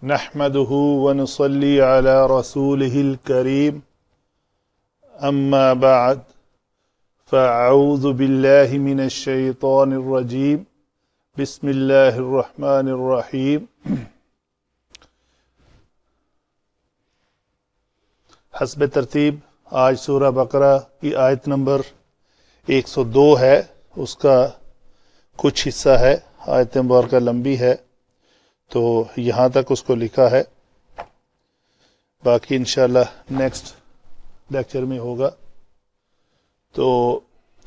نحمده ونصلي على رسوله الكريم أما بعد فأعوذ بالله من الشيطان الرجيم بسم الله الرحمن الرحيم حسب ترتیب آج سورہ بقرہ کی آیت نمبر 102 ہے، اس کا کچھ حصہ ہے، آیت مبارکہ لمبی ہے تو یہاں تک اس کو لکھا ہے، باقی انشاءاللہ نیکسٹ لیکچر میں ہوگا۔ تو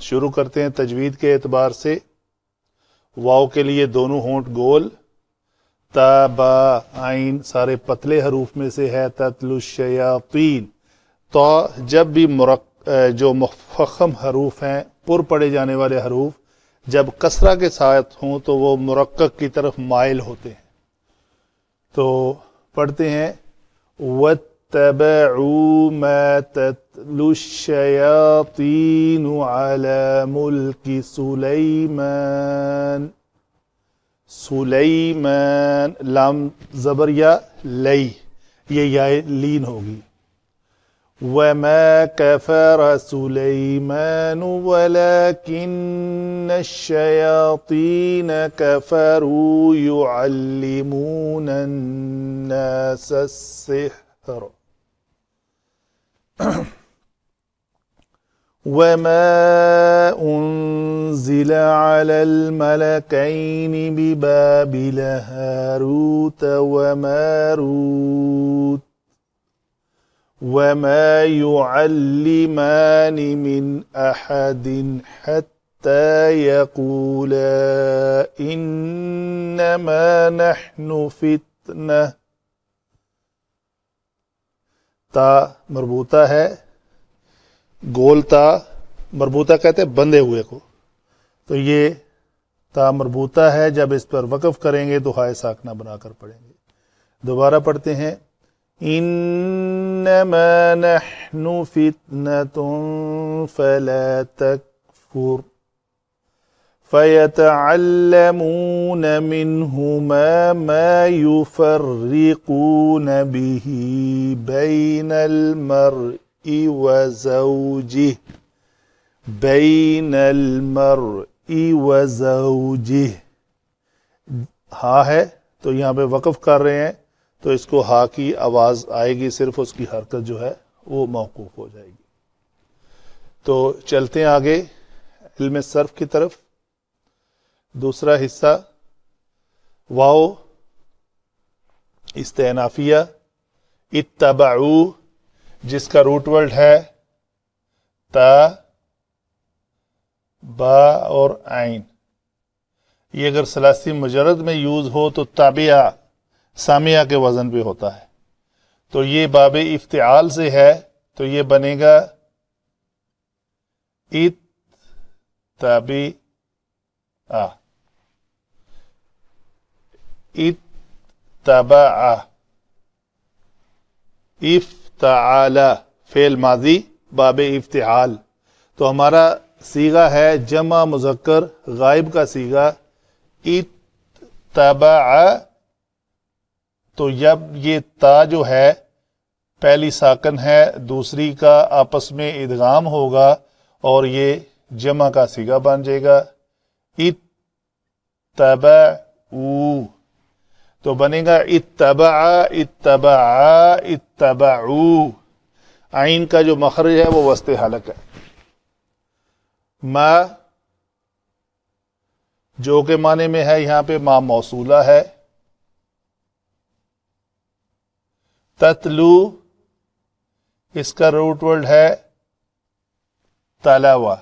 شروع کرتے ہیں تجوید کے اعتبار سے۔ واو کے لیے دونوں ہونٹ گول، تا با عین سارے پتلے حروف میں سے ہے، تتلو الشیاطین۔ تو جب بھی جو مفخم حروف ہیں، پر پڑے جانے والے حروف جب کسرہ کے ساتھ ہوں تو وہ مرقق کی طرف مائل ہوتے ہیں۔ تو پڑھتے ہیں وَاتَّبَعُوا مَا تَتْلُو الشَّيَاطِينُ عَلَى مُلْكِ سُلَيْمَانَ۔ سلیمان لام زبر یا لئی، یہ یا لین ہوگی۔ وَمَا كَفَرَ سُلَيْمَانُ وَلَكِنَّ الشَّيَاطِينَ كَفَرُوا يُعَلِّمُونَ النَّاسَ السِّحْرَ وَمَا أُنزِلَ عَلَى الْمَلَكَيْنِ بِبَابِلَ هَارُوتَ وَمَارُوتَ وَمَا يُعَلِّمَانِ مِنْ أَحَدٍ حَتَّى يَقُولَا إِنَّمَا نَحْنُ فِتْنَةٌ۔ تا مربوطہ ہے، گول تا مربوطہ کہتے ہیں بندھے ہوئے کو، تو یہ تا مربوطہ ہے، جب اس پر وقف کریں گے تو ہائے ساکنہ بنا کر پڑھیں گے۔ دوبارہ پڑھتے ہیں انما نحن فتنة فلا تكفر فيتعلمون منهما ما يفرقون به بين المرء وزوجه ہاں ہے تو یہاں پہ وقف کر رہے ہیں تو اس کو ہا کی آواز آئے گی، صرف اس کی حرکت جو ہے وہ موقوف ہو جائے گی۔ تو چلتے ہیں آگے علم صرف کی طرف۔ دوسرا حصہ واو استئنافیہ، اتبعو جس کا روٹ ورڈ ہے تا با اور عین، یہ اگر ثلاثی مجرد میں یوز ہو تو تابعہ سامعہ کے وزن پہ ہوتا ہے، تو یہ باب افتعال سے ہے تو یہ بنے گا اتبع، اتبع، افتعال فعل ماضی باب افتعال، تو ہمارا صیغہ ہے جمع مذکر غائب کا صیغہ اتبع، تو جب یہ تا جو ہے پہلی ساکن ہے، دوسری کا آپس میں ادغام ہوگا اور یہ جمع کا صیغہ بن جائے گا اتبعو، تو بنے گا اتبع اتبع اتبعو۔ عین کا جو مخرج ہے وہ وسط حلق ہے۔ ما جو کے معنی میں ہے، یہاں پہ ما موصولہ ہے۔ تتلو اس کا روٹ ورڈ ہے تلاوہ،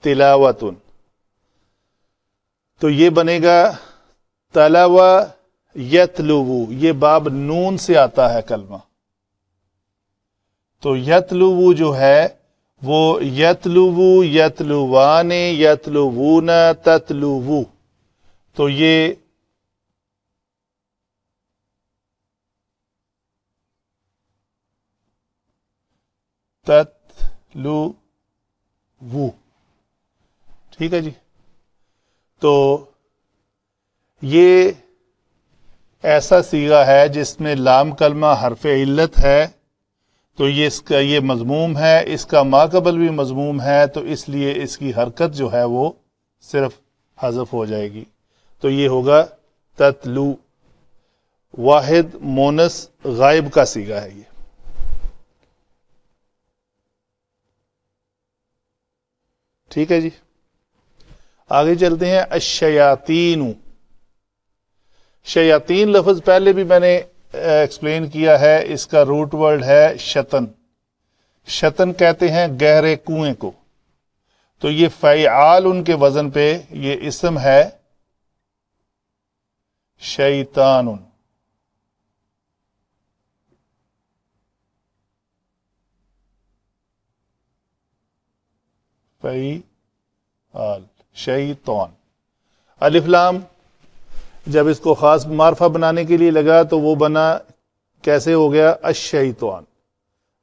تلاوتن، تو یہ بنے گا تلاوہ یتلو، یہ باب نون سے آتا ہے کلمہ، تو یتلو جو ہے وہ یتلو، یتلوان، یتلوون، تتلو، تو یہ تتلو، ٹھیک ہے جی۔ تو یہ ایسا صیغہ ہے جس میں لام کلمہ حرف علت ہے تو یہ اس کا یہ مضموم ہے، اس کا ماقبل بھی مضموم ہے، تو اس لیے اس کی حرکت جو ہے وہ صرف حذف ہو جائے گی، تو یہ ہوگا تتلو۔ واحد مونس غائب کا صیغہ ہے یہ۔ ٹھیک ہے جی، آگے چلتے ہیں۔ الشیاطین، شیاطین لفظ پہلے بھی میں نے ایکسپلین کیا ہے، اس کا روٹ ورڈ ہے شطن۔ شطن کہتے ہیں گہرے کنویں کو، تو یہ فعال ان کے وزن پہ یہ اسم ہے شیطان۔ فعال شیطان۔ الف لام جب اس کو خاص معرفہ بنانے کے لیے لگا تو وہ بنا کیسے ہو گیا؟ الشیطان۔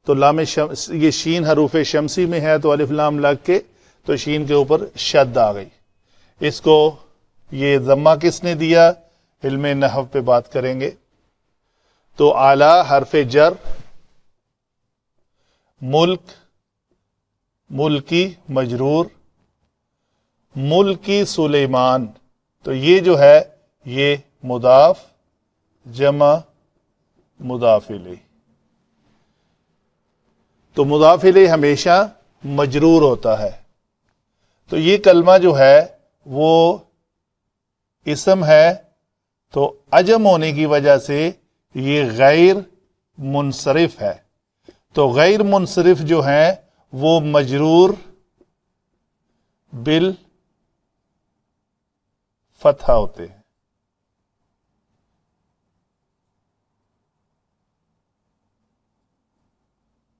تو لام یہ شین حروف شمسی میں ہے تو الف لام لگ کے تو شین کے اوپر شد آ گئی۔ اس کو یہ ضمہ کس نے دیا؟ علم نحو پہ بات کریں گے۔ تو اعلی حرف جر، ملک ملکی مجرور، ملکی سلیمان، تو یہ جو ہے یہ مضاف جمع مضاف الیہ، تو مضاف الیہ ہمیشہ مجرور ہوتا ہے۔ تو یہ کلمہ جو ہے وہ اسم ہے، تو عجم ہونے کی وجہ سے یہ غیر منصرف ہے، تو غیر منصرف جو ہیں وہ مجرور بال فتحہ ہوتے ہیں۔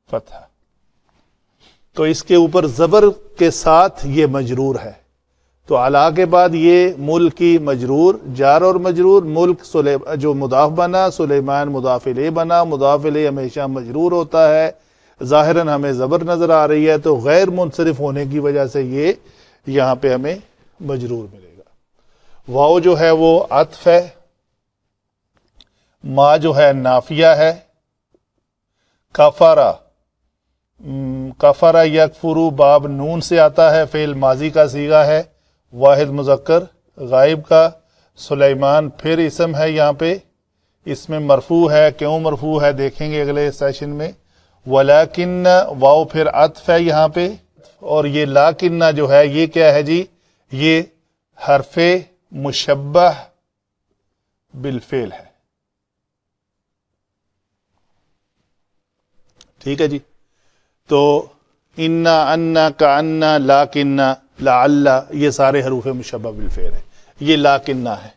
فتحہ، تو اس کے اوپر زبر کے ساتھ یہ مجرور ہے، تو علا کے بعد یہ ملکی مجرور، جار اور مجرور، ملک جو مضاف بنا، سلیمان مضاف الیہ بنا، مضاف الیہ ہمیشہ مجرور ہوتا ہے، ظاہراً ہمیں زبر نظر آ رہی ہے تو غیر منصرف ہونے کی وجہ سے یہ یہاں پہ ہمیں مجرور ملے گا۔ واو جو ہے وہ عطف ہے، ما جو ہے نافیہ ہے، کفارہ کفارہ یکفرو باب نون سے آتا ہے، فعل ماضی کا صیغہ ہے، واحد مذکر غائب کا، سلیمان پھر اسم ہے، یہاں پہ اس میں مرفوع ہے، کیوں مرفوع ہے دیکھیں گے اگلے سیشن میں۔ ولیکن واو پھر عطف ہے یہاں پہ، اور یہ لاکن جو ہے یہ کیا ہے جی؟ یہ حرف مشبہ بالفعل ہے۔ ٹھیک ہے جی، تو انا انا کانا لاکنہ لعل یہ سارے حروف مشبہ بالفعل ہے، یہ لاکنہ ہے،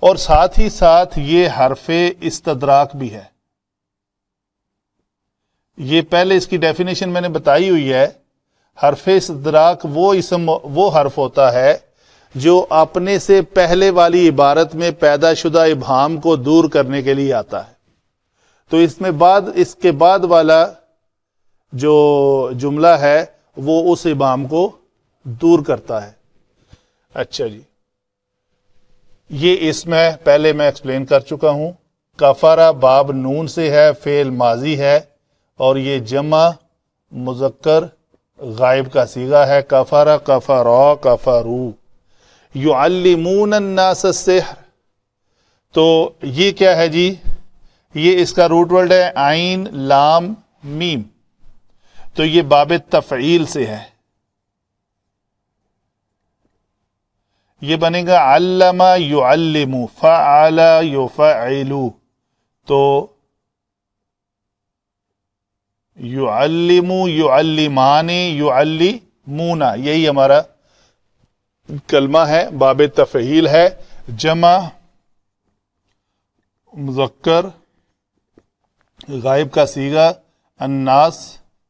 اور ساتھ ہی ساتھ یہ حرف استدراک بھی ہے۔ یہ پہلے اس کی ڈیفینیشن میں نے بتائی ہوئی ہے، حرف استدراک وہ اسم وہ حرف ہوتا ہے جو اپنے سے پہلے والی عبارت میں پیدا شدہ ابہام کو دور کرنے کے لیے آتا ہے، تو اس کے بعد والا جو جملہ ہے وہ اس ابہام کو دور کرتا ہے۔ اچھا جی، یہ اس میں پہلے میں ایکسپلین کر چکا ہوں۔ کفارہ باب نون سے ہے، فعل ماضی ہے، اور یہ جمع مذکر غائب کا صیغہ ہے، کفارہ کفارا کفارو، یعلمون الناس السحر، تو یہ کیا ہے جی؟ یہ اس کا روٹ ورڈ ہے عین لام میم، تو یہ باب تفعیل سے ہے، یہ بنے گا علم یعلم، فعل یفعل، تو یعلم یعلمان یعلمون، یہی ہمارا کلمہ ہے، باب تفعیل ہے، جمع مذکر غائب کا صیغہ، الناس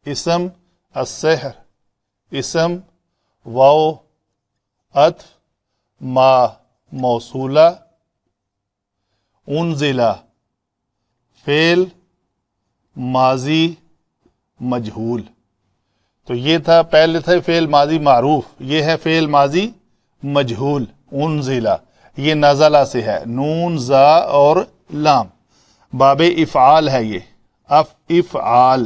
اسم، السحر اسم، واو عطف، ما موصولہ، انزلہ فعل ماضی مجہول، تو یہ تھا پہلے تھا فعل ماضی معروف، یہ ہے فعل ماضی مجہول، انزلہ، یہ نزلہ سے ہے، نون زا اور لام، باب افعال ہے یہ، افعال،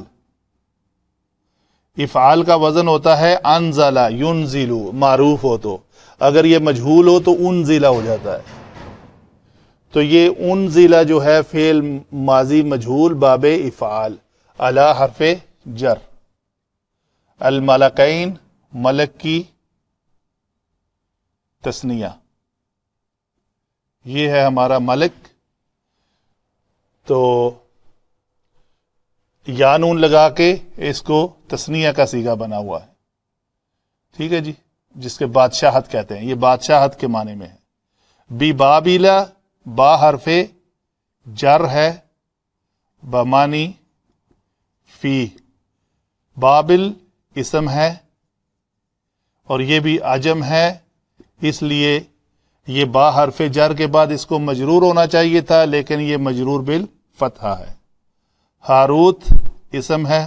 افعال کا وزن ہوتا ہے انزلا ینزلو، معروف ہو تو، اگر یہ مجہول ہو تو انزلا ہو جاتا ہے، تو یہ انزلا جو ہے فعل ماضی مجہول باب افعال، علی حرف جر، الملکین ملک کی تثنیہ، یہ ہے ہمارا ملک، تو یا نون لگا کے اس کو تثنیہ کا صیغہ بنا ہوا ہے، ٹھیک ہے جی، جس کے بادشاہت کہتے ہیں، یہ بادشاہت کے معنی میں ہے۔ بی بابیلا، با حرف جر ہے بمانی فی، بابل اسم ہے اور یہ بھی عجم ہے، اس لیے یہ با حرف جر کے بعد اس کو مجرور ہونا چاہیے تھا، لیکن یہ مجرور بالفتحہ ہے۔ ہاروت اسم ہے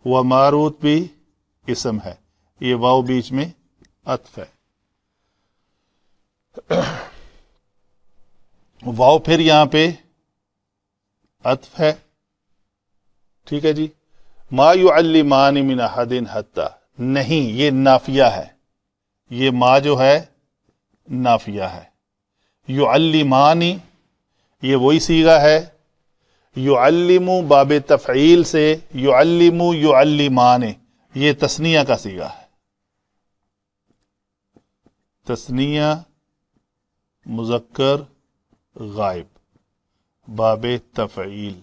و ماروت بھی اسم ہے، یہ واو بیچ میں عطف ہے، واو پھر یہاں پہ عطف ہے، ٹھیک ہے جی۔ ما یعلمان من احد حتی، نہیں، یہ نافیہ ہے، یہ ما جو ہے نافیہ ہے۔ یعلمانی، یہ وہی صیغہ ہے، یعلم باب تفعیل سے یعلم یعلمان، یہ تثنیہ کا صیغہ ہے، تثنیہ مذکر غائب باب تفعیل۔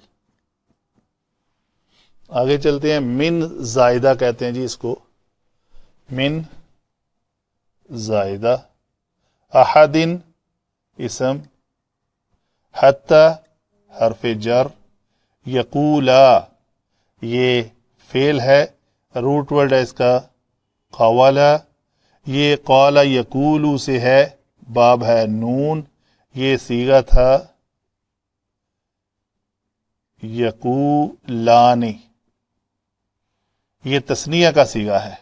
آگے چلتے ہیں، من زائدہ کہتے ہیں جی اس کو، من زائدہ، احدن اسم، حتی حرف جر، یقولا یہ فعل ہے، روٹ ورڈ ہے اس کا قوالا، یہ قال یقولو سے ہے، باب ہے نون، یہ صیغہ تھا یقولانی، یہ تثنیہ کا صیغہ ہے،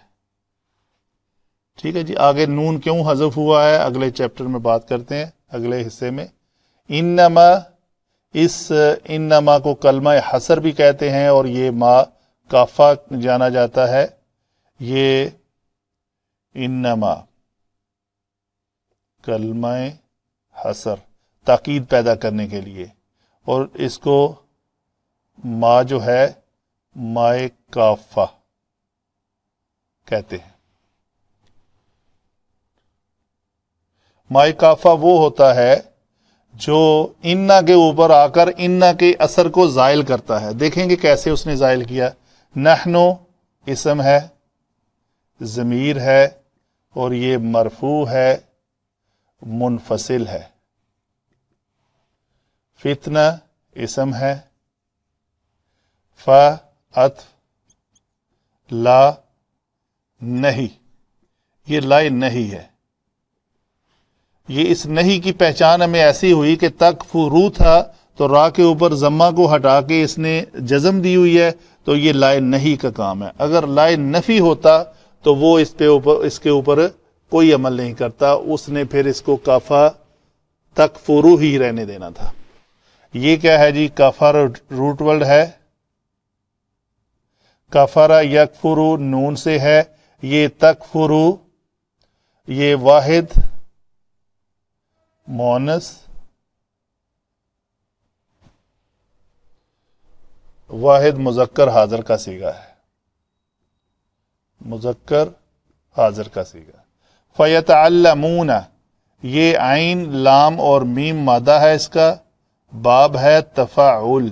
ٹھیک ہے جی۔ آگے نون کیوں حذف ہوا ہے اگلے چیپٹر میں بات کرتے ہیں، اگلے حصے میں۔ انما، اس انما کو کلمہ حصر بھی کہتے ہیں اور یہ ما کافہ جانا جاتا ہے، یہ انما کلمہ حصر تاکید پیدا کرنے کے لیے، اور اس کو ما جو ہے مائے کافہ کہتے ہیں۔ مائے کافہ وہ ہوتا ہے جو انا کے اوپر آ کر انا کے اثر کو زائل کرتا ہے، دیکھیں گے کیسے اس نے زائل کیا۔ نحنو اسم ہے، ضمیر ہے اور یہ مرفوع ہے، منفصل ہے۔ فتنہ اسم ہے، فا عطف، لا نہیں، یہ لا نہیں ہے، یہ اس نہیں کی پہچان ہمیں ایسی ہوئی کہ تکفرو تھا تو را کے اوپر ضمہ کو ہٹا کے اس نے جزم دی ہوئی ہے، تو یہ لا نہیں کا کام ہے۔ اگر لا نفی ہوتا تو وہ اس کے اوپر کوئی عمل نہیں کرتا، اس نے پھر اس کو کافہ تکفرو ہی رہنے دینا تھا۔ یہ کیا ہے جی؟ کفر روٹ ورڈ ہے، کفر یکفرو نون سے ہے، یہ تکفرو یہ واحد مونس واحد مذکر حاضر کا صیغہ ہے، مذکر حاضر کا صیغہ۔ فیتعلمون یہ عین لام اور میم مادہ ہے، اس کا باب ہے تفاعل،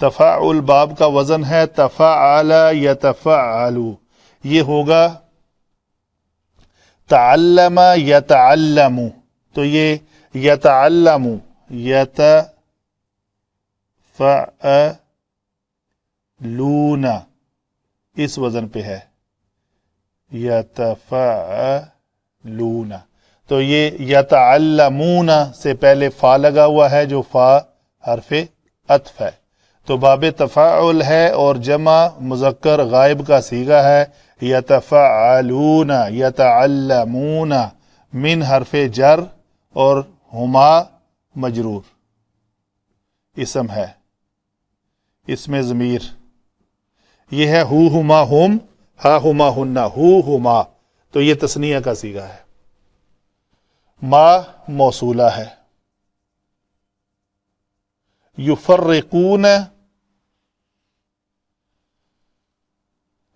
تفاعل باب کا وزن ہے تفاعل یتفاعل، یہ ہوگا تعلم یتعلم، تو یہ یتعلم یتفعلون اس وزن پہ ہے، یتفعلون، تو یہ یتعلمون سے پہلے فا لگا ہوا ہے جو فا حرف عطف ہے، تو باب تفاعل ہے اور جمع مذکر غائب کا صیغہ ہے یتفعلون یتعلمون، من حرف جر اور ہما مجرور اسم ہے، اس میں ضمیر یہ ہے ہو ہما ہم، ہا ہما ہننا، ہو ہما، تو یہ تثنیہ کا صیغہ ہے۔ ما موصولہ ہے۔ یفرقون،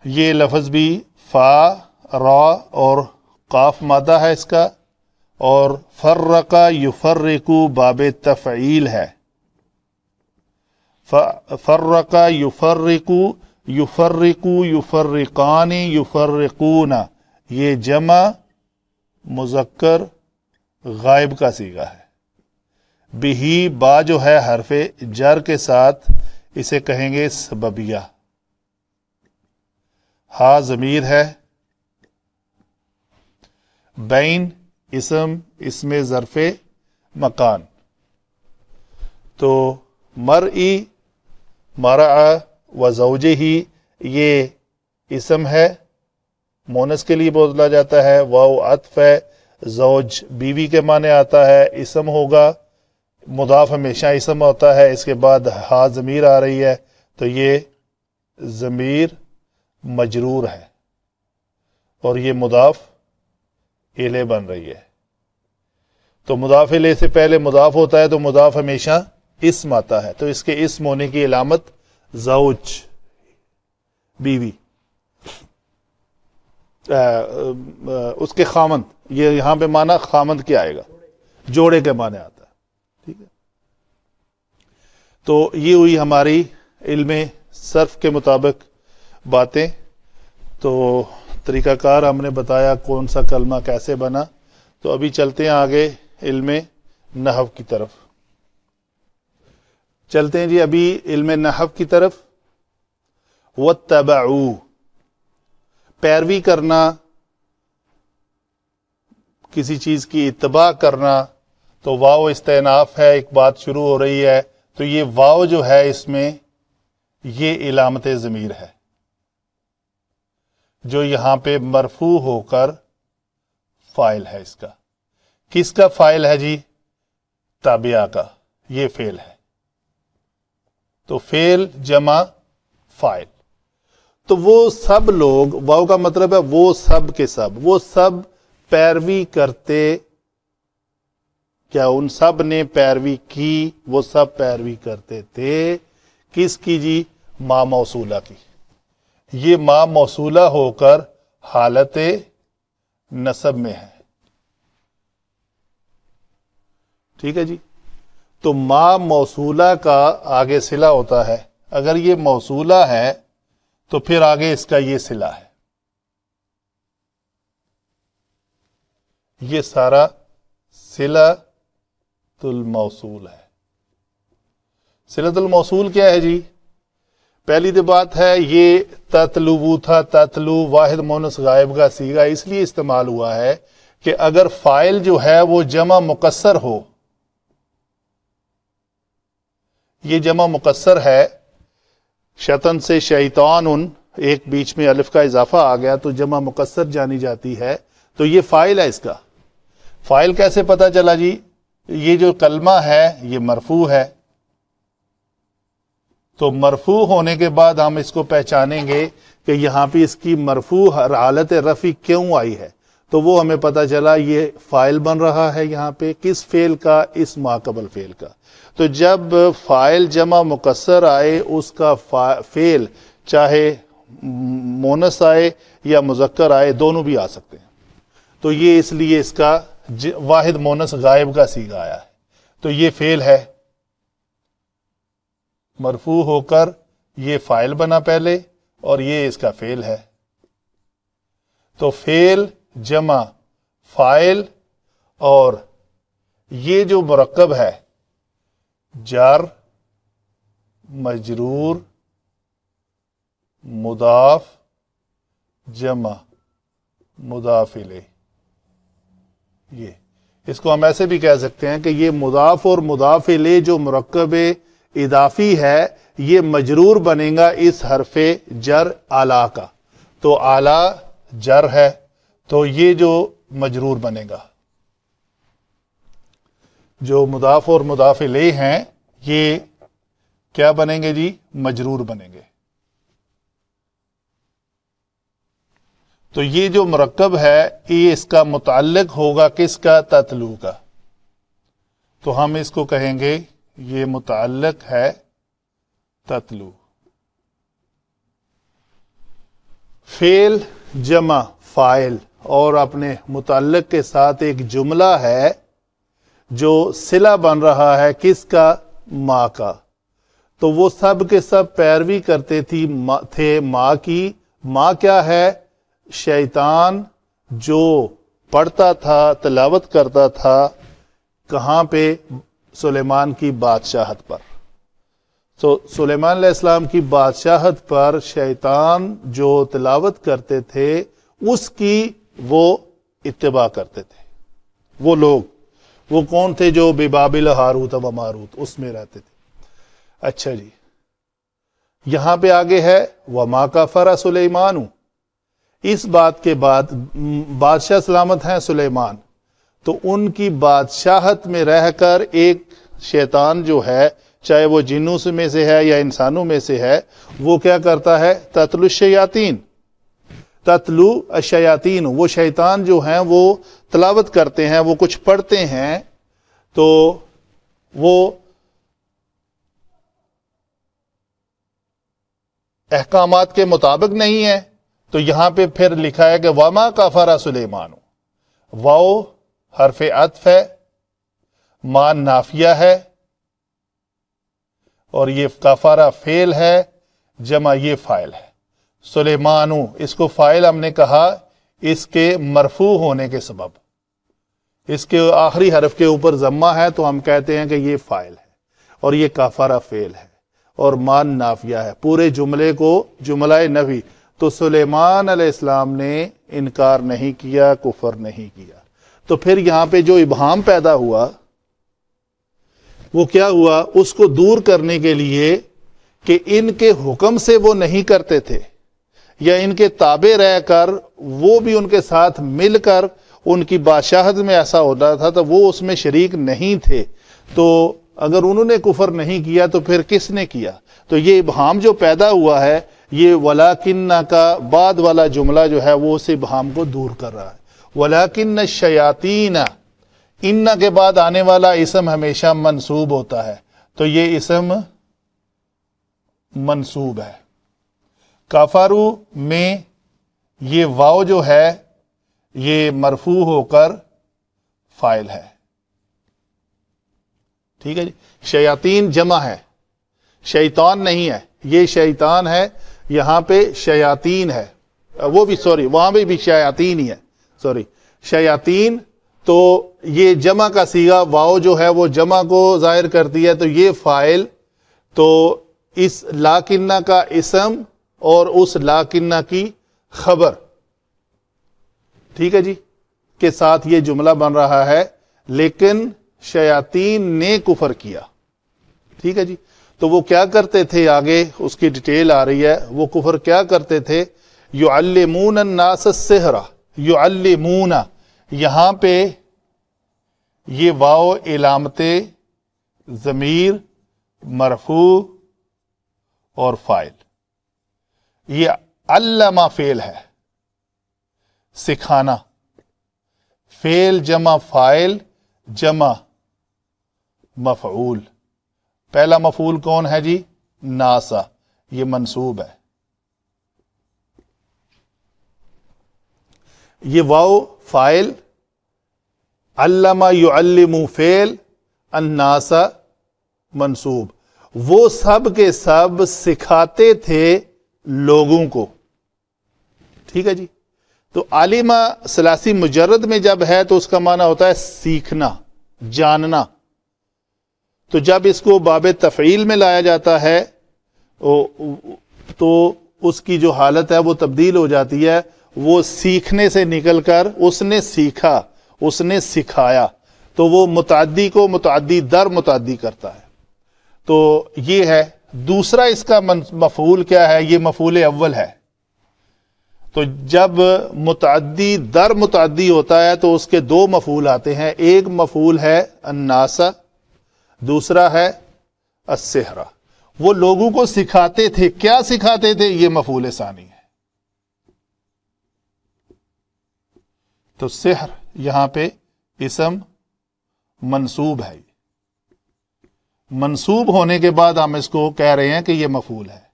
یہ لفظ بھی فا، را اور قاف مادہ ہے اس کا، اور فرقا یفرقو باب تفعیل ہے۔ فرقا یفرقو، یفرقو، یفرقان، یفرقون، یہ جمع مذکر غائب کا صیغہ ہے۔ بہی، با جو ہے حرف جر کے ساتھ اسے کہیں گے سببیہ۔ ہا ضمیر ہے۔ بین اسم ظرف مکان، تو مرئی، مرع و زوجہ، یہ اسم ہے، مونس کے لیے بولا جاتا ہے، واو عطف ہے، زوج بیوی کے معنی آتا ہے، اسم ہوگا، مضاف ہمیشہ اسم ہوتا ہے، اس کے بعد ہا ضمیر آ رہی ہے، تو یہ ضمیر مجرور ہے اور یہ مضاف الیہ بن رہی ہے۔ تو مضاف الیہ سے پہلے مضاف ہوتا ہے تو مضاف ہمیشہ اسم آتا ہے، تو اس کے اسم ہونے کی علامت زوج، بیوی، اس کے خامند، یہ یہاں پہ معنی خامند کیا آئے گا، جوڑے کے معنی آتا ہے، ٹھیک ہے۔ تو یہ ہوئی ہماری علم صرف کے مطابق باتیں۔ تو طریقہ کار ہم نے بتایا کون سا کلمہ کیسے بنا، تو ابھی چلتے ہیں آگے علم نحو کی طرف چلتے ہیں جی، ابھی علم نحو کی طرف۔ وَاتَّبَعُوا، پیروی کرنا، کسی چیز کی اتباع کرنا، تو واو استئناف ہے، ایک بات شروع ہو رہی ہے، تو یہ واو جو ہے اس میں یہ علامت ضمیر ہے جو یہاں پہ مرفوع ہو کر فاعل ہے۔ اس کا کس کا فاعل ہے جی؟ تابعہ کا، یہ فعل ہے، تو فعل جمع فاعل، تو وہ سب لوگ، واو کا مطلب ہے وہ سب کے سب، وہ سب پیروی کرتے، کیا ان سب نے پیروی کی؟ وہ سب پیروی کرتے تھے، کس کی جی؟ ما موصولہ کی۔ یہ ما موصولہ ہو کر حالت نصب میں ہے، ٹھیک ہے جی۔ تو ما موصولہ کا آگے صلہ ہوتا ہے، اگر یہ موصولہ ہے تو پھر آگے اس کا یہ صلہ ہے، یہ سارا صلۃ الموصول ہے۔ صلۃ الموصول کیا ہے جی؟ پہلی تو بات ہے یہ تتلو تھا، تتلو واحد مونس غائب کا صیغہ اس لیے استعمال ہوا ہے کہ اگر فاعل جو ہے وہ جمع مکسر ہو، یہ جمع مکسر ہے، شطن سے شیطان، ایک بیچ میں الف کا اضافہ آ گیا تو جمع مکسر جانی جاتی ہے، تو یہ فاعل ہے۔ اس کا فاعل کیسے پتا چلا جی؟ یہ جو کلمہ ہے یہ مرفوع ہے، تو مرفوع ہونے کے بعد ہم اس کو پہچانیں گے کہ یہاں پہ اس کی مرفوع حالت رفع کیوں آئی ہے، تو وہ ہمیں پتا چلا یہ فاعل بن رہا ہے یہاں پہ، کس فعل کا؟ اس ماقبل فعل کا۔ تو جب فاعل جمع مکسر آئے، اس کا فعل چاہے مونس آئے یا مذکر آئے، دونوں بھی آ سکتے ہیں، تو یہ اس لیے اس کا واحد مونس غائب کا صیغہ آیا ہے، تو یہ فعل ہے، مرفوع ہو کر یہ فاعل بنا پہلے اور یہ اس کا فعل ہے، تو فعل جمع فاعل، اور یہ جو مرکب ہے جار مجرور مضاف جمع مضاف الیہ، یہ اس کو ہم ایسے بھی کہہ سکتے ہیں کہ یہ مضاف اور مضاف الیہ جو مرکب اضافی ہے یہ مجرور بنے گا اس حرف جر اعلی کا، تو اعلی جر ہے تو یہ جو مجرور بنے گا، جو مضاف اور مضاف الیہ ہیں یہ کیا بنیں گے جی؟ مجرور بنیں گے. تو یہ جو مرکب ہے یہ اس کا متعلق ہوگا کس کا؟ تتلو کا. تو ہم اس کو کہیں گے یہ متعلق ہے تتلو. فعل جمع فاعل اور اپنے متعلق کے ساتھ ایک جملہ ہے جو صلہ بن رہا ہے کس کا؟ ماں کا. تو وہ سب کے سب پیروی کرتے تھے ماں کی. ماں کیا ہے؟ شیطان جو پڑھتا تھا تلاوت کرتا تھا کہاں پہ؟ سلیمان کی بادشاہت پر. سلیمان علیہ السلام کی بادشاہت پر شیطان جو تلاوت کرتے تھے اس کی وہ اتباع کرتے تھے. وہ لوگ وہ کون تھے؟ جو ببابل ہاروت و ماروت اس میں رہتے تھے. اچھا جی، یہاں پہ آگے ہے وما کفر سلیمان. اس بات کے بعد بادشاہ سلامت ہیں سلیمان، تو ان کی بادشاہت میں رہ کر ایک شیطان جو ہے چاہے وہ جنوں میں سے ہے یا انسانوں میں سے ہے وہ کیا کرتا ہے؟ تتلو الشیاطین. تتلو الشیاطین، وہ شیطان جو ہیں وہ تلاوت کرتے ہیں، وہ کچھ پڑھتے ہیں تو وہ احکامات کے مطابق نہیں ہے. تو یہاں پہ پھر لکھا ہے کہ وما کفر سلیمان. واو حرف عطف ہے، مان نافیہ ہے، اور یہ کفارہ فعل ہے، جمع یہ فاعل ہے. سلیمانو اس کو فاعل ہم نے کہا اس کے مرفوع ہونے کے سبب. اس کے آخری حرف کے اوپر ضمہ ہے تو ہم کہتے ہیں کہ یہ فاعل ہے، اور یہ کفارہ فعل ہے، اور مان نافیہ ہے. پورے جملے کو جملہ نفی. تو سلیمان علیہ السلام نے انکار نہیں کیا، کفر نہیں کیا. تو پھر یہاں پہ جو ابہام پیدا ہوا وہ کیا ہوا؟ اس کو دور کرنے کے لیے کہ ان کے حکم سے وہ نہیں کرتے تھے یا ان کے تابع رہ کر وہ بھی ان کے ساتھ مل کر ان کی بادشاہت میں ایسا ہوتا تھا تو وہ اس میں شریک نہیں تھے. تو اگر انہوں نے کفر نہیں کیا تو پھر کس نے کیا؟ تو یہ ابہام جو پیدا ہوا ہے یہ ولاکن کا بعد والا جملہ جو ہے وہ اس ابہام کو دور کر رہا ہے. ولاکن الشیاطین، ان کے بعد آنے والا اسم ہمیشہ منصوب ہوتا ہے تو یہ اسم منصوب ہے. کافارو میں یہ واو جو ہے یہ مرفوع ہو کر فاعل ہے. ٹھیک ہے جی. شیاطین جمع ہے، شیطان نہیں ہے. یہ شیطان ہے، یہاں پہ شیاطین ہے. وہ بھی سوری وہاں بھی شیاطین ہی ہے، سوری شیاطین. تو یہ جمع کا صیغہ واو جو ہے وہ جمع کو ظاہر کرتی ہے تو یہ فاعل. تو اس لاکنہ کا اسم اور اس لاکنہ کی خبر، ٹھیک ہے جی، کے ساتھ یہ جملہ بن رہا ہے. لیکن شیاطین نے کفر کیا. ٹھیک ہے جی. تو وہ کیا کرتے تھے؟ آگے اس کی ڈیٹیل آ رہی ہے. وہ کفر کیا کرتے تھے؟ یعلمون الناس السحر. یعلمون، یہاں پہ یہ واو علامت ضمیر مرفوع اور فاعل. یہ علمہ فعل ہے، سکھانا. فعل جمع فاعل جمع مفعول. پہلا مفعول کون ہے جی؟ ناسا، یہ منصوب ہے. یہ واو فاعل، علمہ یعلم فعل، الناس منصوب. وہ سب کے سب سکھاتے تھے لوگوں کو. ٹھیک ہے جی. تو عالمہ ثلاثی مجرد میں جب ہے تو اس کا معنی ہوتا ہے سیکھنا، جاننا. تو جب اس کو باب تفعیل میں لایا جاتا ہے تو اس کی جو حالت ہے وہ تبدیل ہو جاتی ہے. وہ سیکھنے سے نکل کر اس نے سیکھا، اس نے سکھایا. تو وہ متعدی کو متعدی در متعدی کرتا ہے. تو یہ ہے. دوسرا اس کا مفعول کیا ہے؟ یہ مفعول اول ہے. تو جب متعدی در متعدی ہوتا ہے تو اس کے دو مفعول آتے ہیں، ایک مفعول ہے الناس، دوسرا ہے السحر۔ وہ لوگوں کو سکھاتے تھے، کیا سکھاتے تھے؟ یہ مفعول ثانی ہے۔ تو سحر یہاں پہ اسم منصوب ہے، منصوب ہونے کے بعد ہم اس کو کہہ رہے ہیں کہ یہ مفعول ہے،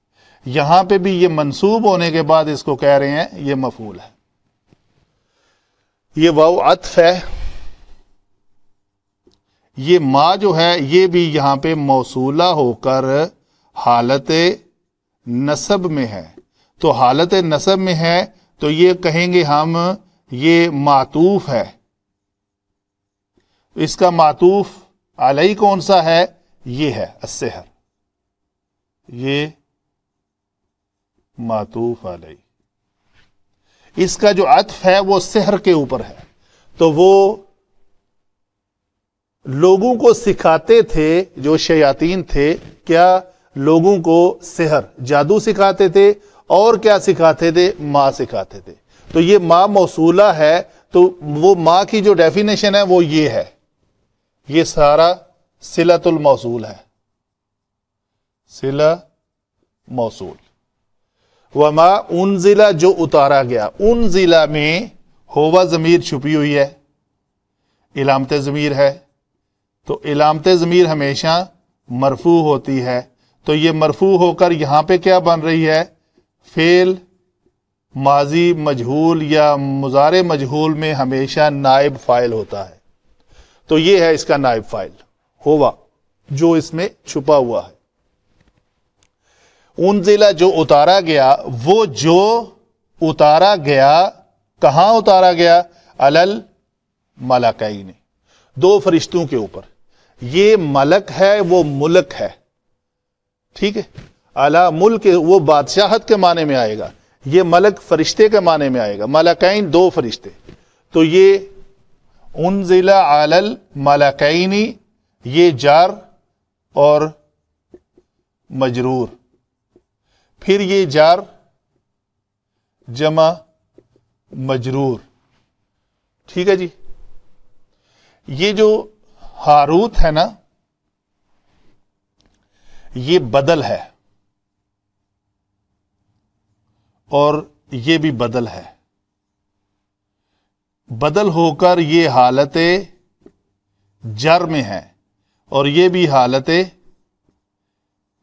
یہاں پہ بھی یہ منصوب ہونے کے بعد اس کو کہہ رہے ہیں یہ مفعول ہے۔ یہ واو عطف ہے، یہ ما جو ہے یہ بھی یہاں پہ موصولہ ہو کر حالت نصب میں ہے، تو حالت نصب میں ہے تو یہ کہیں گے ہم یہ معطوف ہے۔ اس کا معطوف علیہ کون سا ہے؟ یہ ہے السحر، یہ معطوف علیہ۔ اس کا جو عطف ہے وہ سحر کے اوپر ہے، تو وہ لوگوں کو سکھاتے تھے، جو شیاطین تھے، کیا؟ لوگوں کو سحر، جادو سکھاتے تھے، اور کیا سکھاتے تھے؟ ماں سکھاتے تھے۔ تو یہ ماں موصولہ ہے، تو وہ ماں کی جو ڈیفینیشن ہے وہ یہ ہے، یہ سارا صلۃ الموصول ہے، صلہ موصول۔ وما انزلہ جو اتارا گیا، انزلہ میں ہوا ضمیر چھپی ہوئی ہے، علامت ضمیر ہے، تو علامت ضمیر ہمیشہ مرفوع ہوتی ہے، تو یہ مرفوع ہو کر یہاں پہ کیا بن رہی ہے؟ فعل ماضی مجہول یا مضارع مجہول میں ہمیشہ نائب فاعل ہوتا ہے، تو یہ ہے اس کا نائب فاعل ہوا جو اس میں چھپا ہوا ہے۔ انزلہ جو اتارا گیا، وہ جو اتارا گیا کہاں اتارا گیا؟ علل ملکین، دو فرشتوں کے اوپر۔ یہ ملک ہے، وہ ملک ہے، ٹھیک ہے، اعلی ملک وہ بادشاہت کے معنی میں آئے گا، یہ ملک فرشتے کے معنی میں آئے گا، ملکین دو فرشتے، تو یہ انزل علی الملکین، یہ جار اور مجرور، پھر یہ جار جمع مجرور، ٹھیک ہے جی۔ یہ جو ہاروت ہے نا، یہ بدل ہے، اور یہ بھی بدل ہے، بدل ہو کر یہ حالت جر میں ہے، اور یہ بھی حالت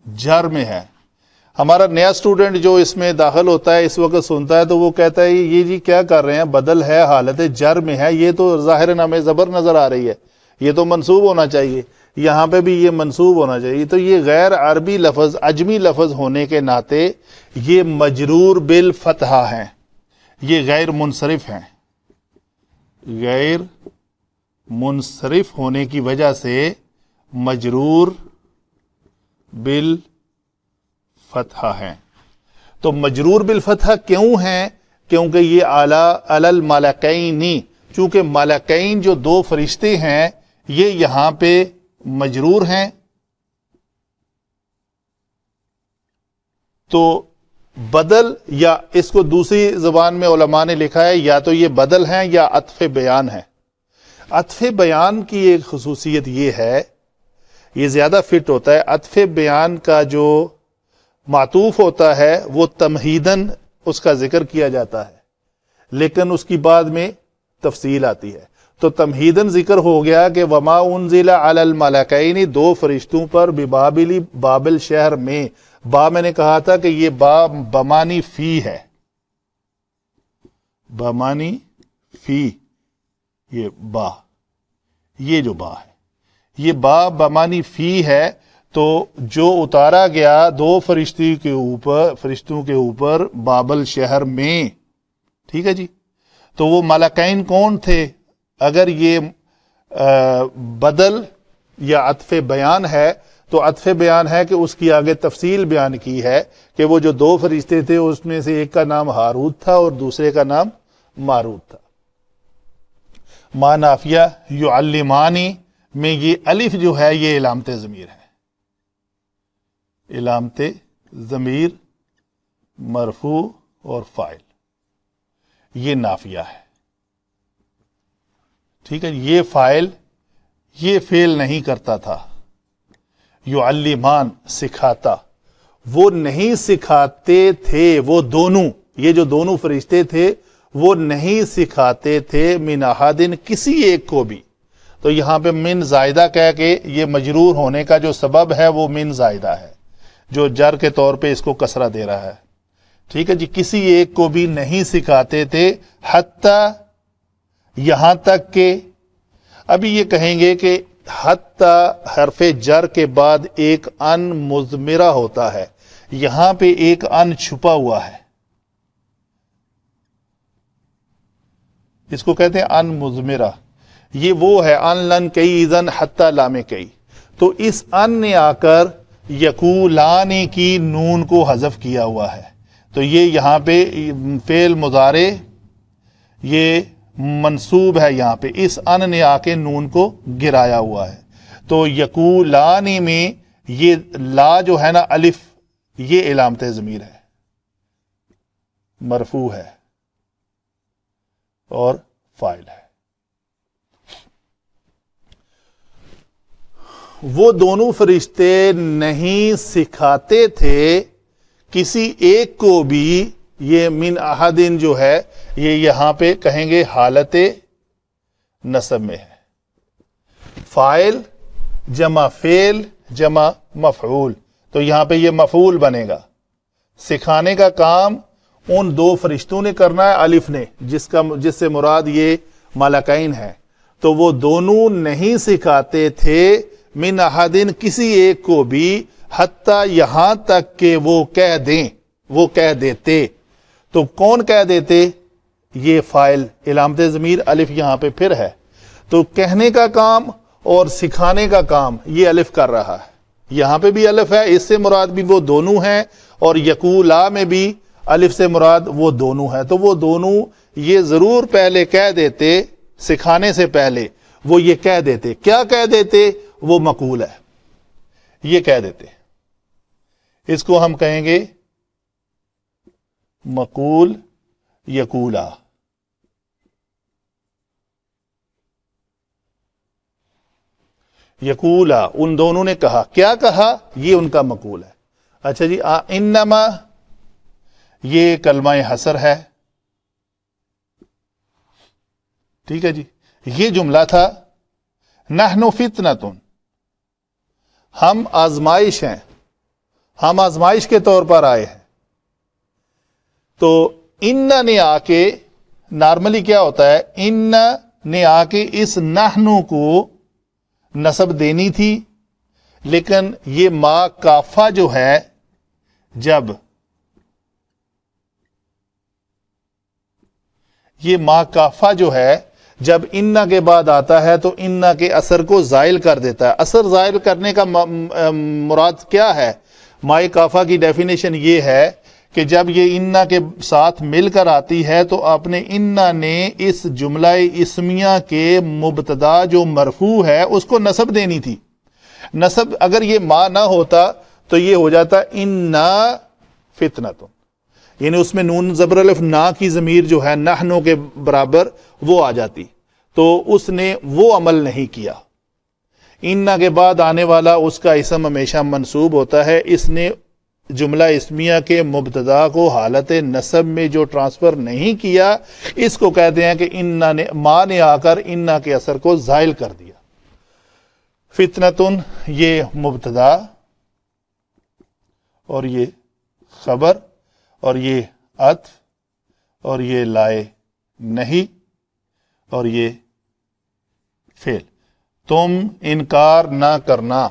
جر میں ہے۔ ہمارا نیا سٹوڈنٹ جو اس میں داخل ہوتا ہے اس وقت سنتا ہے تو وہ کہتا ہے یہ جی کیا کر رہے ہیں، بدل ہے، حالت جر میں ہے، یہ تو ظاہر ہمیں زبر نظر آ رہی ہے، یہ تو منصوب ہونا چاہیے، یہاں پہ بھی یہ منصوب ہونا چاہیے، تو یہ غیر عربی لفظ، عجمی لفظ ہونے کے ناطے یہ مجرور بالفتحہ ہیں، یہ غیر منصرف ہیں، غیر منصرف ہونے کی وجہ سے مجرور بالفتحہ ہیں۔ تو مجرور بالفتحہ کیوں ہیں؟ کیونکہ یہ علی الملکین، چونکہ ملکین جو دو فرشتے ہیں یہ یہاں پہ مجرور ہیں، تو بدل، یا اس کو دوسری زبان میں علماء نے لکھا ہے یا تو یہ بدل ہیں یا عطف بیان ہے۔ عطف بیان کی ایک خصوصیت یہ ہے، یہ زیادہ فٹ ہوتا ہے، عطف بیان کا جو معطوف ہوتا ہے وہ تمہیداً اس کا ذکر کیا جاتا ہے، لیکن اس کی بعد میں تفصیل آتی ہے، تو تمہیداً ذکر ہو گیا کہ وما انزل علی الملکین، دو فرشتوں پر ببابل، بابل شہر میں، با میں نے کہا تھا کہ یہ با بمانی فی ہے، بمانی فی، یہ با، یہ جو با ہے یہ با بمانی فی ہے، تو جو اتارا گیا دو فرشتوں کے اوپر بابل شہر میں، ٹھیک ہے جی۔ تو وہ ملکین کون تھے؟ اگر یہ بدل یا عطف بیان ہے تو عطف بیان ہے کہ اس کی آگے تفصیل بیان کی ہے کہ وہ جو دو فرشتے تھے اس میں سے ایک کا نام ہاروت تھا اور دوسرے کا نام ماروت تھا۔ ما نافیہ یعلمانی میں یہ الف جو ہے یہ علامت ضمیر ہے، علامت ضمیر مرفوع اور فاعل، یہ نافیہ ہے. ٹھیک ہے. یہ فاعل یہ فعل نہیں کرتا تھا. یعلمان سکھاتا، وہ نہیں سکھاتے تھے. وہ دونوں، یہ جو دونوں فرشتے تھے وہ نہیں سکھاتے تھے من احدن کسی ایک کو بھی. تو یہاں پہ من زائدہ کہہ کے یہ مجرور ہونے کا جو سبب ہے وہ من زائدہ ہے، جو جر کے طور پہ اس کو کسرہ دے رہا ہے. ٹھیک ہے جی. کسی ایک کو بھی نہیں سکھاتے تھے، حتی یہاں تک کہ. ابھی یہ کہیں گے کہ حتی حرف جر کے بعد ایک ان مضمرہ ہوتا ہے، یہاں پہ ایک ان چھپا ہوا ہے، اس کو کہتے ہیں ان مضمرہ. یہ وہ ہے ان لن کئی اذن حتی لام کئی. تو اس ان نے آ کر یقولان کی نون کو حذف کیا ہوا ہے. تو یہ یہاں پہ فعل مضارع یہ منصوب ہے، یہاں پہ اس ان نے آ کے نون کو گرایا ہوا ہے. تو یقولان میں یہ لا جو ہے نا الف، یہ علامت ضمیر ہے، مرفوع ہے اور فاعل ہے. وہ دونوں فرشتے نہیں سکھاتے تھے کسی ایک کو بھی. یہ من احدن جو ہے یہ یہاں پہ کہیں گے حالت نصب میں ہے. فاعل جمع فعل جمع مفعول، تو یہاں پہ یہ مفعول بنے گا. سکھانے کا کام ان دو فرشتوں نے کرنا ہے، الف نے، جس سے مراد یہ ملکین ہے. تو وہ دونوں نہیں سکھاتے تھے من احدن کسی ایک کو بھی، حتی یہاں تک کہ وہ کہہ دیں، وہ کہہ دیتے. تو کون کہہ دیتے؟ یہ فاعل علامت ضمیر الف یہاں پہ پھر ہے. تو کہنے کا کام اور سکھانے کا کام یہ الف کر رہا ہے. یہاں پہ بھی الف ہے، اس سے مراد بھی وہ دونوں ہیں، اور یقولا میں بھی الف سے مراد وہ دونوں ہیں. تو وہ دونوں یہ ضرور پہلے کہہ دیتے، سکھانے سے پہلے وہ یہ کہہ دیتے. کیا کہہ دیتے؟ وہ مقول ہے، یہ کہہ دیتے. اس کو ہم کہیں گے مقول یقولا. یقولا ان دونوں نے کہا. کیا کہا؟ یہ ان کا مقول ہے. اچھا جی. انما یہ کلمہ حصر ہے. ٹھیک ہے جی. یہ جملہ تھا نحن فتنۃ، ہم آزمائش ہیں، ہم آزمائش کے طور پر آئے ہیں. تو ان نے آ کے نارملی کیا ہوتا ہے، ان نے آ کے اس نحنو کو نسب دینی تھی، لیکن یہ ما کافہ جو ہے جب یہ ما کافہ جو ہے جب انا کے بعد آتا ہے تو انا کے اثر کو زائل کر دیتا ہے. اثر زائل کرنے کا مراد کیا ہے؟ مائے کافہ کی ڈیفینیشن یہ ہے کہ جب یہ انا کے ساتھ مل کر آتی ہے تو اپنے انا نے اس جملہ اسمیہ کے مبتدا جو مرفوع ہے اس کو نصب دینی تھی. نصب اگر یہ ما نہ ہوتا تو یہ ہو جاتا انا فتنۃ، یعنی اس میں نون زبر الف نا کی ضمیر جو ہے نحنو کے برابر وہ آ جاتی. تو اس نے وہ عمل نہیں کیا. انا کے بعد آنے والا اس کا اسم ہمیشہ منصوب ہوتا ہے. اس نے جملہ اسمیہ کے مبتدا کو حالت نصب میں جو ٹرانسفر نہیں کیا، اس کو کہتے ہیں کہ انا نے ما نے آ کر انا کے اثر کو زائل کر دیا. فتنتن یہ مبتدا اور یہ خبر اور یہ عطف اور یہ لائے نہیں اور یہ فعل. تم انکار نہ کرنا،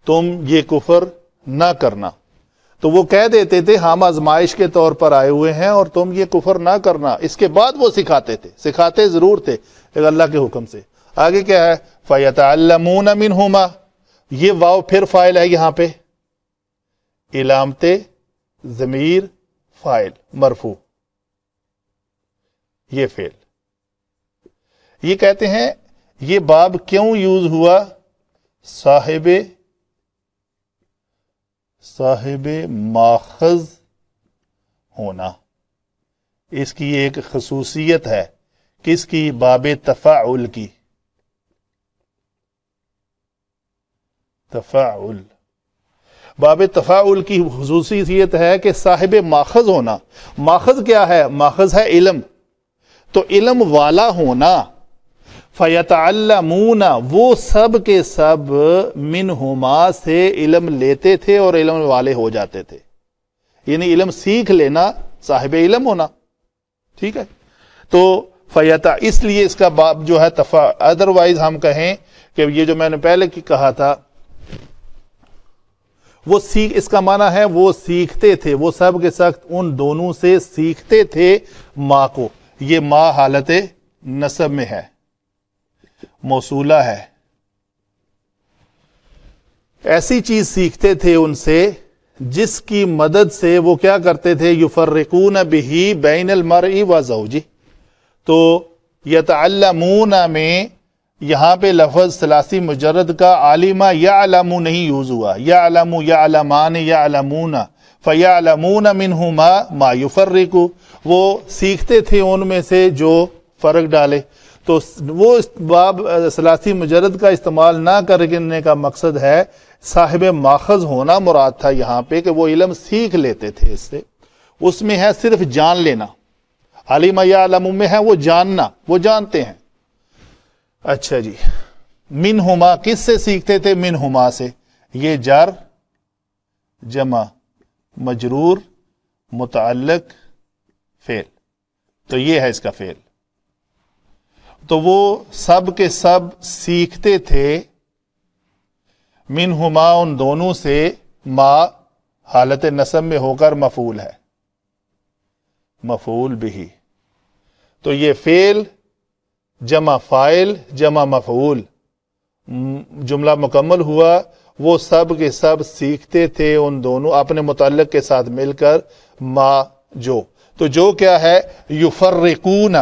تم یہ کفر نہ کرنا. تو وہ کہہ دیتے تھے ہم آزمائش کے طور پر آئے ہوئے ہیں اور تم یہ کفر نہ کرنا. اس کے بعد وہ سکھاتے تھے، سکھاتے ضرور تھے اللہ کے حکم سے. آگے کیا ہے؟ فَيَتَعَلَّمُونَ مِنْهُمَا، یہ واو پھر فاعل ہے، یہاں پہ علامت ضمیر فاعل مرفوع، یہ فعل. یہ کہتے ہیں یہ باب کیوں یوز ہوا؟ صاحب ماخذ ہونا، اس کی ایک خصوصیت ہے، کس کی؟ باب تفاعل کی. تفاعل، باب تفاعل کی خصوصیت ہے کہ صاحب ماخذ ہونا. ماخذ کیا ہے؟ ماخذ ہے علم، تو علم والا ہونا. فیتعلمون، وہ سب کے سب منہما سے علم لیتے تھے اور علم والے ہو جاتے تھے. یعنی علم سیکھ لینا، صاحب علم ہونا. ٹھیک ہے، تو اس لیے اس کا باب جو ہے ادروائز ہم کہیں کہ یہ جو میں نے پہلے کی کہا تھا، وہ اس کا معنی ہے وہ سیکھتے تھے، وہ سب کے سخت ان دونوں سے سیکھتے تھے ماں کو. یہ ماں حالت نصب میں ہے، موصولہ ہے. ایسی چیز سیکھتے تھے ان سے جس کی مدد سے وہ کیا کرتے تھے؟ یفرقون بہ بین المرء و زوجہ. تو یتعلمون میں یہاں پہ لفظ ثلاثی مجرد کا عالمہ یعلم نہیں یوز ہوا، یعلم، یعلمان، یعلمون. فیعلمون منہما ما یفرق، وہ سیکھتے تھے ان میں سے جو فرق ڈالے. تو وہ باب ثلاثی مجرد کا استعمال نہ کرنے کا مقصد ہے صاحب ماخذ ہونا مراد تھا یہاں پہ، کہ وہ علم سیکھ لیتے تھے اس سے. اس میں ہے صرف جان لینا. علم یعلم میں ہے وہ جاننا، وہ جانتے ہیں. اچھا جی، منہما کس سے سیکھتے تھے؟ منہما سے. یہ جر جمع مجرور متعلق فعل، تو یہ ہے اس کا فعل. تو وہ سب کے سب سیکھتے تھے منہما ان دونوں سے. ما حالت نصب میں ہو کر مفعول ہے، مفعول بھی. تو یہ فعل جمع فاعل جمع مفعول جملہ مکمل ہوا. وہ سب کے سب سیکھتے تھے ان دونوں اپنے متعلق کے ساتھ مل کر ما جو. تو جو کیا ہے؟ یفرقون.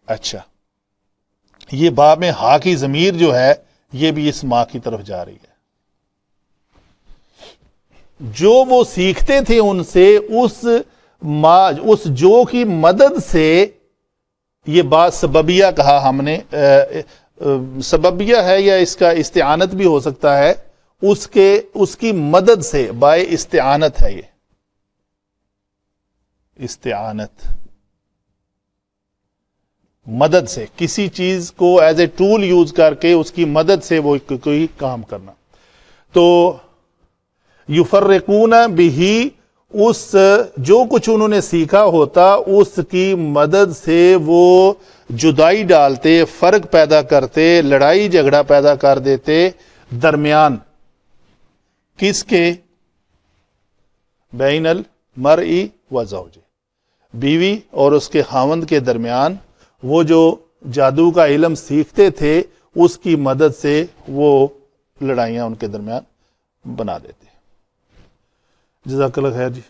اچھا، یہ باب میں ہا کی ضمیر جو ہے یہ بھی اس ماں کی طرف جا رہی ہے. جو وہ سیکھتے تھے ان سے اس جو کی مدد سے، یہ بات سببیہ کہا ہم نے، سببیہ ہے یا اس کا استعانت بھی ہو سکتا ہے. اس کی مدد سے، بائے استعانت ہے. یہ استعانت، مدد سے، کسی چیز کو ایز اے ٹول یوز کر کے اس کی مدد سے وہ کوئی کام کرنا. تو یفرقون بہ، اس جو کچھ انہوں نے سیکھا ہوتا اس کی مدد سے وہ جدائی ڈالتے، فرق پیدا کرتے، لڑائی جھگڑا پیدا کر دیتے درمیان کس کے؟ بین المرء و زوجہ، بیوی اور اس کے خاوند کے درمیان. وہ جو جادو کا علم سیکھتے تھے اس کی مدد سے وہ لڑائیاں ان کے درمیان بنا دیتے. جزاک اللہ خیر جی.